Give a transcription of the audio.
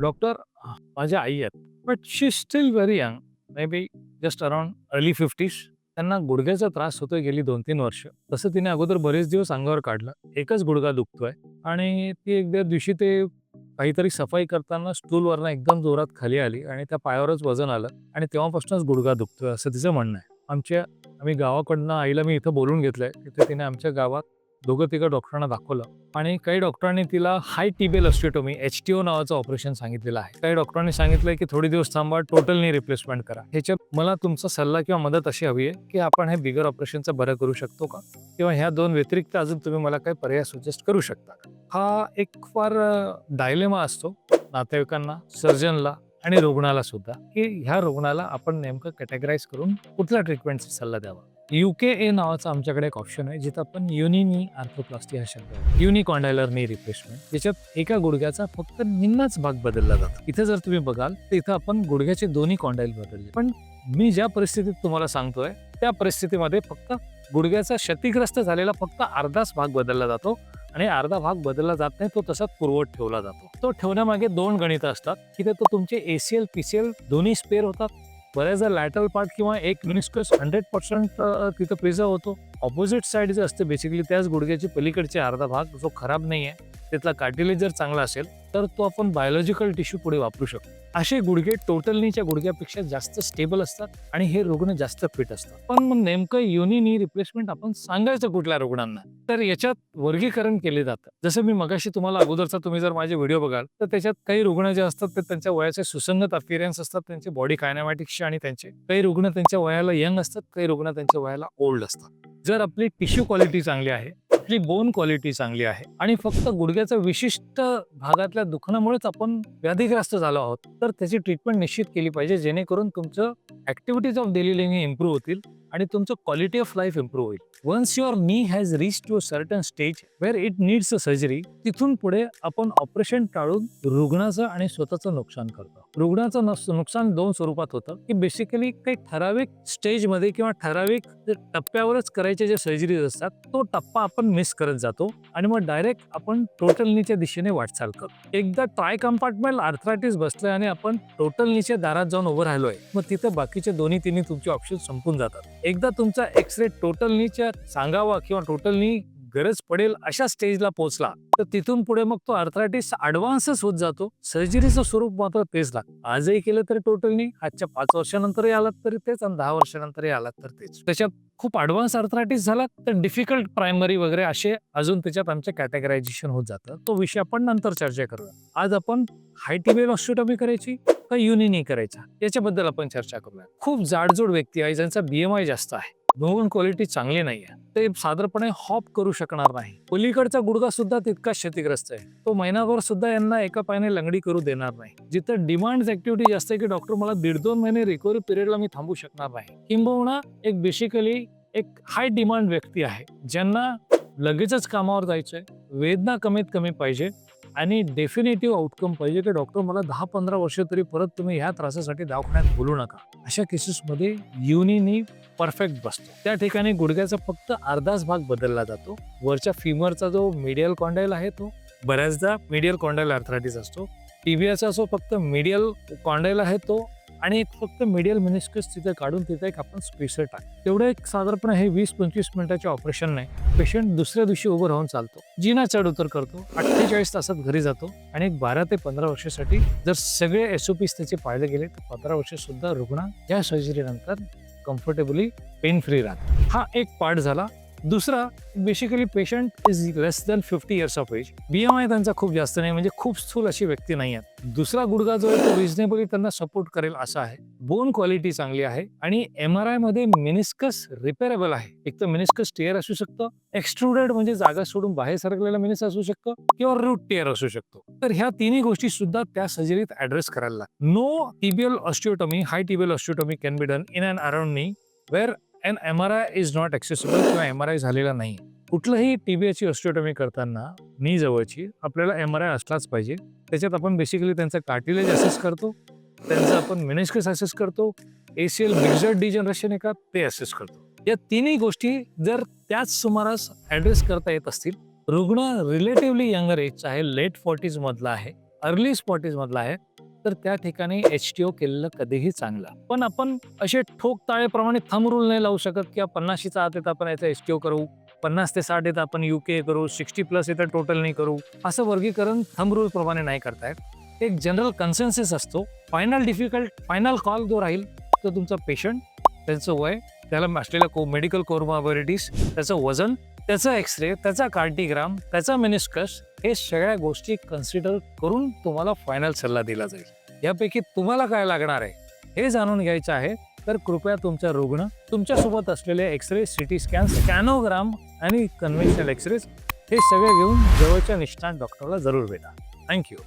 Doctor माझ्या आई आहेत. But she is still very young. May be just around early 50s. त्यांना गुडघ्याचा त्रास होतोय गेली 2-3 वर्ष. तसं तिने अगोदर बरेच दिवस अंगावर काढलं. एकच गुडघा दुखतोय आणि ती एकदा दिवशी ते काहीतरी सफाई करताना स्टूलवरनं एकदम जोरात खाली आली आणि त्या पायावरच वजन आलं आणि तेव्हापासूनच गुडघा दुखतोय असं तिचं म्हणणं आहे. आम्ही गावाकडनं आईला मी इथं बोलवून घेतलंय. तिथे तिने आमच्या गावात दोघं-तिघं डॉक्टरांना दाखवलं. आणि काही डॉक्टरांनी तिला हाय टिबियल ऑस्टिओटोमी HTO नावाचं ऑपरेशन सांगितलेलं आहे. काही डॉक्टरांनी सांगितलंय की थोडे दिवस थांबा, टोटल नी रिप्लेसमेंट करा. ह्याच्यात मला तुमचा सल्ला किंवा मदत अशी हवी आहे की आपण हे बिगर ऑपरेशनचं बरं करू शकतो का? किंवा ह्या 2 व्यतिरिक्त अजून तुम्ही मला काही पर्याय सजेस्ट करू शकता का? हा एक फार डायलेमा असतो नातेवाईकांना, सर्जनला आणि रुग्णाला सुद्धा, की ह्या रुग्णाला आपण नेमकं कॅटेगराईज करून कुठल्या ट्रीटमेंटचा सल्ला द्यावा. UKA नावाचा आमच्याकडे एक ऑप्शन आहे जिथं आपण युनी नी आर्थोप्लास्टी हा शब्द आहे. युनिकॉन्डायलर नी रिप्लेसमेंट, ज्याच्यात एका गुडघ्याचा फक्त निम्माच भाग बदलला जातो. इथे जर तुम्ही बघाल तर इथं आपण गुडघ्याचे दोन्ही कॉन्डाईल बदलले. पण मी ज्या परिस्थितीत तुम्हाला सांगतोय त्या परिस्थितीमध्ये फक्त गुडघ्याचा क्षतिग्रस्त झालेला फक्त अर्धाच भाग बदलला जातो आणि अर्धा भाग बदलला जात नाही, तो तसाच पूर्ववत ठेवला जातो. तो ठेवण्यामागे 2 गणितं असतात की ते तुमचे ACL, PCL दोन्ही स्पेअर होतात. बऱ्याचदा लॅटरल पार्ट किंवा एक मेनिस्कस 100% तिथं प्रिझर्व होतो. ऑपोजिट साईड जे असते बेसिकली त्याच गुडघ्याची पलीकडचे अर्धा भाग जो खराब नाहीये, त्यातला कार्टिलेज जर चांगला असेल तर तो आपण बायोलॉजिकल टिश्यू पुढे वापरू शकतो. असे गुडघे टोटल नीच्या गुडघ्यापेक्षा जास्त स्टेबल असतात आणि हे रुग्ण जास्त फिट असतात. पण मग नेमकं युनी नी रिप्लेसमेंट आपण सांगायचं कुठल्या रुग्णांना? तर याच्यात वर्गीकरण केले जातं. जसं मी मगाशी तुम्हाला अगोदरचा तुम्ही जर माझे व्हिडिओ बघाल तर त्याच्यात काही रुग्ण जे असतात ते त्यांच्या वयाचे सुसंगत अपीअरन्स असतात, त्यांचे बॉडी कायनेमॅटिक्सचे आणि त्यांचे. काही रुग्ण त्यांच्या वयाला यंग असतात, काही रुग्ण त्यांच्या वयाला ओल्ड असतात. जर आपली टिश्यू क्वालिटी चांगली आहे, आपली बोन क्वालिटी चांगली आहे आणि फक्त गुडघ्याच्या विशिष्ट भागातल्या दुखण्यामुळेच आपण व्याधीग्रस्त झालो आहोत, तर त्याची ट्रीटमेंट निश्चित केली पाहिजे जेणेकरून तुमचं activities of daily living improve होतील आणि तुमचं क्वालिटी ऑफ लाईफ इम्प्रूव्ह होईल. Once your knee has reach to a certain stage where it needs a surgery, तिथून पुढे आपण ऑपरेशन टाळून रुग्णाचं आणि स्वतःचं नुकसान करतो. रुग्णाचं नुकसान 2 स्वरूपात होतं की बेसिकली काही ठराविक स्टेजमध्ये किंवा ठराविक टप्प्यावरच करायचे जे सर्जरीज असतात, तो टप्पा आपण मिस करत जातो आणि मग डायरेक्ट आपण टोटल नीच्या दिशेने वाटचाल करतो. एकदा ट्राय कंपार्टमेंट आर्थरायटिस बसलंय आणि आपण टोटल नीच्या दारात जाऊन उभं राहिलोय, मग तिथं बाकीचे दोन्ही तिन्ही तुमचे ऑप्शन संपून जातात. एकदा तुमचा एक्सरे टोटल नीच्या सांगावा किंवा टोटल नी गरज पडेल अशा स्टेजला पोहोचला तर तिथून पुढे मग तो अर्थरायटिस ॲडव्हान्सच होत जातो. सर्जरीचं स्वरूप मात्र तेच लागतं. आजही केलं तरी टोटल नी, आजच्या 5 वर्षानंतरही आलात तरी तेच आणि 10 वर्षानंतरही आलात तर तेच. त्याच्यात खूप ॲडव्हान्स अर्थरायटिस झाला तर डिफिकल्ट प्रायमरी वगैरे असे अजून त्याच्यात आमचं कॅटेगरायझेशन होत जातं. तो विषय आपण नंतर चर्चा करूया. आज आपण हाय टिबियल ऑस्टिओटोमी करायची का युनी नी करायचा याच्याबद्दल आपण चर्चा करूया. खूप जाडजूड व्यक्ती आहे ज्यांचा BMI जास्त आहे, बोन क्वालिटी चांगली नाहीये, ते साधारणपणे हॉप करू शकणार नाही. पलीकडचा गुडघा सुद्धा तितका क्षतिग्रस्त आहे, तो महिनाभर सुद्धा यांना एका पायाने लंगडी करू देणार नाही. जिथं डिमांड ऍक्टिव्हिटी जास्त आहे की डॉक्टर मला 1.5-2 महिने रिकव्हरी पिरियडला मी थांबू शकणार नाही, किंबहुना एक बेसिकली एक हाय डिमांड व्यक्ती आहे ज्यांना लगेचच कामावर जायचंय, वेदना कमीत कमी पाहिजे आणि डेफिनेटिव्ह आउटकम पाहिजे की डॉक्टर मला 10-15 वर्ष तरी परत तुम्ही ह्या त्रासासाठी दवाखान्यात बोलू नका. अशा केसेसमध्ये युनी नी परफेक्ट बसतो. त्या ठिकाणी गुडघ्याचा फक्त अर्धाच भाग बदलला जातो. वरच्या फिमरचा जो मीडियल कॉन्डाईल आहे तो बऱ्याचदा मीडियल कॉन्डाईल अर्थरायटिस असतो. टिबियाचा जो फक्त मीडियल कॉन्डाईल आहे तो आणि एक फक्त मीडियल मेनिस्कस तिथे काढून तिथे एक आपण स्पेसर टाकतो. तेवढं एक साधारणपणे हे 20-25 मिनिटाचे ऑपरेशन नाही. पेशंट दुसऱ्या दिवशी उभं राहून चालतो, जिना चढ उतर करतो, 48 तासात घरी जातो आणि एक 12 ते 15 वर्षासाठी जर सगळे SOPs त्याचे पाळले गेले तर 15 वर्ष सुद्धा रुग्ण या सर्जरीनंतर कम्फर्टेबली पेन फ्री राहतो. हा एक पार्ट झाला. दुसरा, basically patient is less than 50 years of age. BMI त्यांचा खूप जास्त नाही, म्हणजे खूप स्थूल अशी व्यक्ती नाही आहे. दुसरा गुडघा जो आहे तो रिजनेबली त्यांना सपोर्ट करेल असा आहे. बोन क्वालिटी चांगली आहे आणि MRI मध्ये मेनिस्कस रिपेरेबल आहे. एक तर मेनिस्कस टिअर असू शकतं, एक्सट्रुडेड म्हणजे जागा सोडून बाहेर सरकलेला मेनिस असू शकतं किंवा रूट टिअर असू शकतो. तर ह्या तिन्ही गोष्टी सुद्धा त्या सर्जरीत ऍड्रेस करायला लागतात. No tibial osteotomy, high tibial osteotomy can be done in and around knee where and MRI is not accessible किंवा MRI झालेला नाही. कुठलंही टिबियाची ऑस्टिओटोमी करताना नी जवळची आपल्याला MRI असलाच पाहिजे. त्याच्यात आपण बेसिकली त्यांचं कार्टिलेज असेस करतो, त्यांचं आपण मेनिस्कस असेस करतो, ACL मिक्सड डिजनरेशन आहे का ते असेस करतो. या तिन्ही गोष्टी जर त्याच सुमारास ॲड्रेस करता येत असतील, रुग्ण रिलेटिव्हली यंगर एजचा आहे, लेट 40s मधला आहे, अर्ली स्पॉटीजमधला आहे, तर त्या ठिकाणी HTO केलेलं कधीही चांगलं. पण आपण असे ठोक ताळेप्रमाणे थंब रूल नाही लावू शकत, की 50शीच्या आत येतं आपण याचा HTO करू, 50 ते 60 येतं आपण UK करू, 60+ येतं टोटल नाही करू. असं वर्गीकरण थंब रूल प्रमाणे नाही करता येत. एक जनरल कन्सेन्सस असतो. फायनल कॉल जो राहील तो तुमचा पेशंट, त्याचं वय, त्याला असलेल्या मेडिकल कोमॉर्बिडिटीज, त्याचं वजन, त्याचा एक्सरे, त्याचा कार्डिग्राम, त्याचा मेनिस्कस, हे सगळ्या गोष्टी कन्सिडर करून तुम्हाला फायनल सल्ला दिला जाईल. यापैकी तुम्हाला काय लागणार आहे हे जाणून घ्यायचं आहे, तर कृपया तुमचा रुग्ण, तुमच्यासोबत असलेले एक्सरे, CT स्कॅन, स्कॅनोग्राम आणि कन्व्हेन्शनल एक्सरेज हे सगळे घेऊन जवळच्या निष्णात डॉक्टरला जरूर भेटा. थँक्यू.